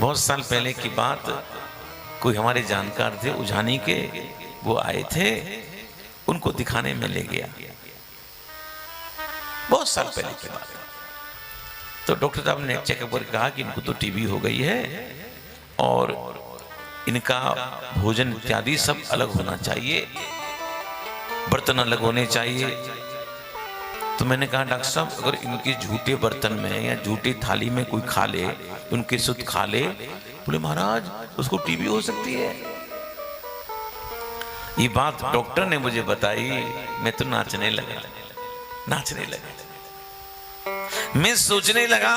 बहुत साल पहले की बात, कोई हमारे जानकार थे उजानी के, वो आए थे, उनको दिखाने में ले गया, बहुत साल पहले की बात। तो डॉक्टर साहब ने चेकअप कर कहा कि इनको तो टीबी हो गई है और इनका भोजन इत्यादि सब अलग होना चाहिए, बर्तन अलग होने चाहिए। तो मैंने कहा डॉक्टर साहब अगर इनके झूठे बर्तन में या झूठी थाली में कोई खा ले, उनके शुद्ध खा ले, बोले महाराज उसको टीबी हो सकती है। ये बात डॉक्टर ने मुझे बताई, मैं तो नाचने लगा। मैं सोचने लगा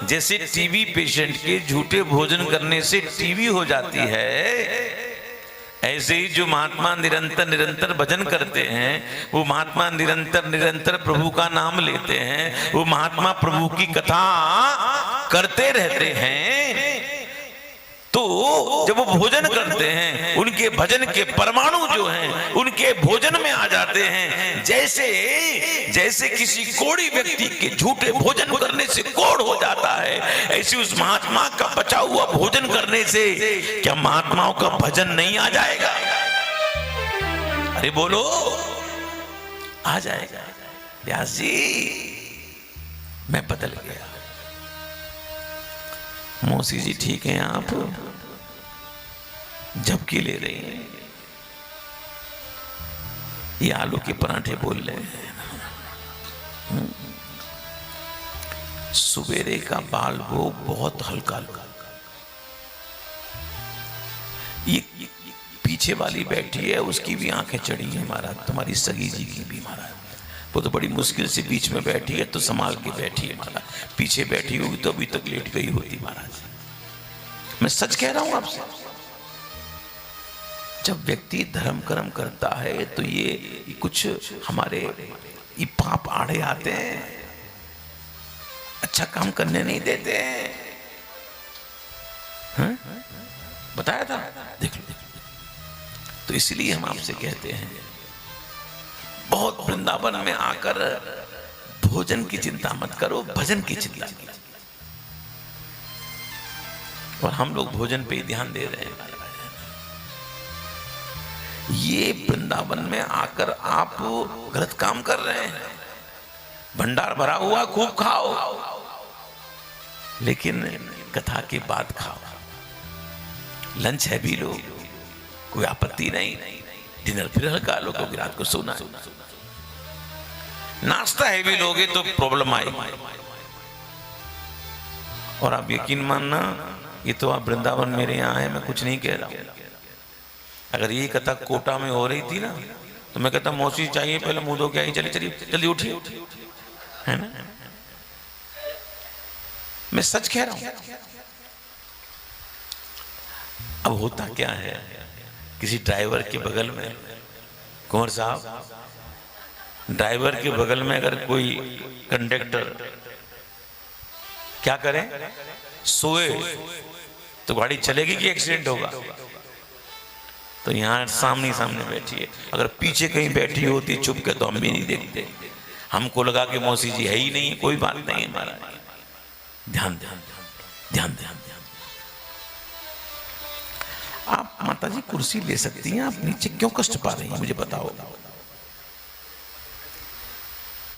जैसे टीबी पेशेंट के झूठे भोजन करने से टीबी हो जाती है, ऐसे ही जो महात्मा निरंतर भजन करते हैं, वो महात्मा निरंतर प्रभु का नाम लेते हैं, वो महात्मा प्रभु की कथा करते रहते हैं, तो जब वो भोजन करते हैं उनके भजन के परमाणु जो हैं उनके भोजन में आ जाते हैं। जैसे किसी कोढ़ी व्यक्ति के झूठे भोजन करने से कोढ़ हो जाता है, ऐसे उस महात्मा का बचा हुआ भोजन करने से क्या महात्माओं का भजन नहीं आ जाएगा? अरे बोलो, आ जाएगा। व्यास जी मैं बदल गया। मौसी जी ठीक हैं आप? झपकी ले रही हैं। ये आलू के पराठे बोल रहे हैं। सुबेरे का बाल भोग बहुत हल्का। ये पीछे वाली बैठी है, उसकी भी आंखें चढ़ी है महाराज, तुम्हारी सगी जी की भी महाराज। वो तो बड़ी मुश्किल से बीच में बैठी है, तो संभाल के बैठी है महाराज। पीछे बैठी होगी तो अभी तक लेट गई होती महाराज। मैं सच कह रहा हूं आपसे, जब व्यक्ति धर्म कर्म करता है तो ये कुछ हमारे ये पाप आड़े आते हैं, अच्छा काम करने नहीं देते हैं। बताया था, देख लो। तो इसलिए हम आपसे कहते हैं, बहुत वृंदावन में आकर भोजन की चिंता मत करो, भजन की चिंता करो। और हम लोग भोजन पे ही ध्यान दे रहे हैं। ये वृंदावन में आकर आप गलत काम कर रहे हैं। भंडार भरा हुआ खूब खाओ, लेकिन कथा के बाद खाओ। लंच है भी लो, कोई आपत्ति नहीं। डिनर फिर हल्का लो, क्योंकि रात को सोना। नाश्ता है भी लोगे तो प्रॉब्लम आएगी। और आप यकीन मानना, ये तो आप वृंदावन मेरे यहाँ है, मैं कुछ नहीं कह रहा हूं। अगर ये कथा कोटा में हो रही थी ना, तो मैं कहता मौसी चाहिए पहले मुंह धो के आई, चलिए जल्दी उठिए, है ना। मैं सच कह रहा हूं। अब होता क्या है, किसी ड्राइवर के बगल में, कुंवर साहब, ड्राइवर के बगल में अगर कोई कंडक्टर क्या करे, सोए, तो गाड़ी चलेगी कि एक्सीडेंट होगा? तो यहाँ सामने बैठी है। अगर पीछे कहीं बैठी होती चुप के, तो हम भी नहीं देखते। हमको लगा कि मौसी जी है ही नहीं, कोई बात नहीं है हमारा। ध्यान। आप माता जी कुर्सी ले सकती हैं, आप नीचे क्यों कष्ट पा रही हैं मुझे बताओ।